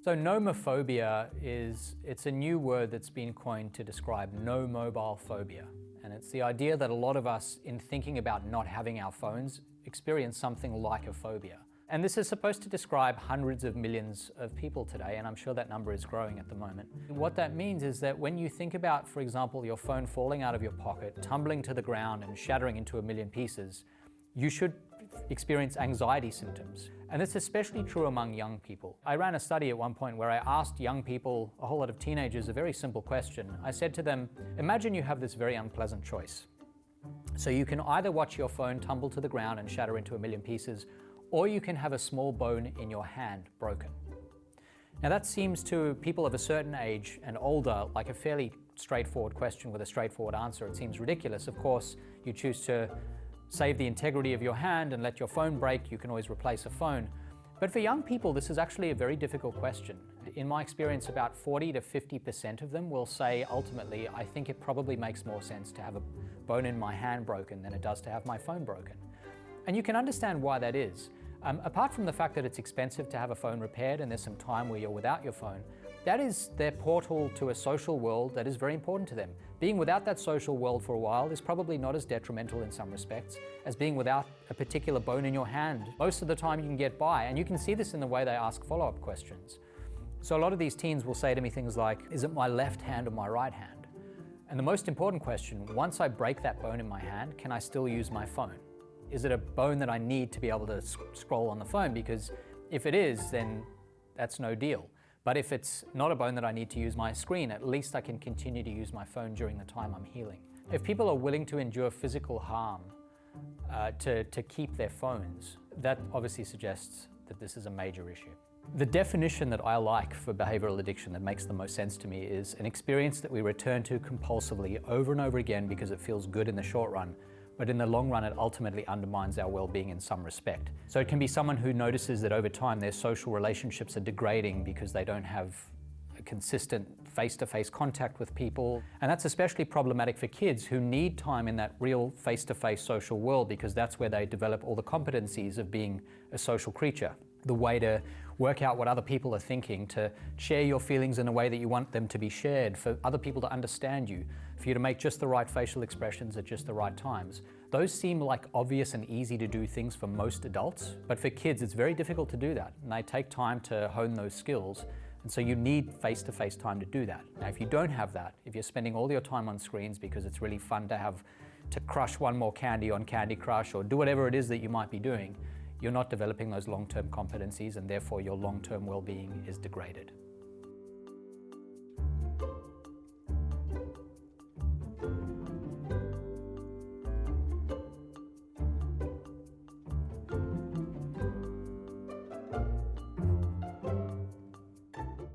So nomophobia it's a new word that's been coined to describe no mobile phobia. And it's the idea that a lot of us, in thinking about not having our phones, experience something like a phobia. And this is supposed to describe hundreds of millions of people today, and I'm sure that number is growing at the moment. What that means is that when you think about, for example, your phone falling out of your pocket, tumbling to the ground and shattering into a million pieces, you should experience anxiety symptoms. And it's especially true among young people. I ran a study at one point where I asked young people, a whole lot of teenagers, a very simple question. I said to them, imagine you have this very unpleasant choice. So you can either watch your phone tumble to the ground and shatter into a million pieces, or you can have a small bone in your hand broken. Now that seems to people of a certain age and older like a fairly straightforward question with a straightforward answer. It seems ridiculous. Of course, you choose to save the integrity of your hand and let your phone break. You can always replace a phone. But for young people, this is actually a very difficult question. In my experience, about 40 to 50% of them will say, ultimately, I think it probably makes more sense to have a bone in my hand broken than it does to have my phone broken. And you can understand why that is. Apart from the fact that it's expensive to have a phone repaired and there's some time where you're without your phone, that is their portal to a social world that is very important to them. Being without that social world for a while is probably not as detrimental in some respects as being without a particular bone in your hand. Most of the time you can get by, and you can see this in the way they ask follow-up questions. So a lot of these teens will say to me things like, is it my left hand or my right hand? And the most important question, once I break that bone in my hand, can I still use my phone? Is it a bone that I need to be able to scroll on the phone? Because if it is, then that's no deal. But if it's not a bone that I need to use my screen, at least I can continue to use my phone during the time I'm healing. If people are willing to endure physical harm to keep their phones, that obviously suggests that this is a major issue. The definition that I like for behavioral addiction that makes the most sense to me is an experience that we return to compulsively over and over again because it feels good in the short run, but in the long run it ultimately undermines our well-being in some respect. So it can be someone who notices that over time their social relationships are degrading because they don't have a consistent face-to-face contact with people. And that's especially problematic for kids who need time in that real face-to-face social world, because that's where they develop all the competencies of being a social creature. The way to work out what other people are thinking, to share your feelings in a way that you want them to be shared, for other people to understand you, for you to make just the right facial expressions at just the right times. Those seem like obvious and easy to do things for most adults, but for kids it's very difficult to do that, and they take time to hone those skills. And so you need face-to-face time to do that. Now, if you don't have that, if you're spending all your time on screens because it's really fun to crush one more candy on Candy Crush or do whatever it is that you might be doing, you're not developing those long-term competencies, and therefore your long-term well-being is degraded.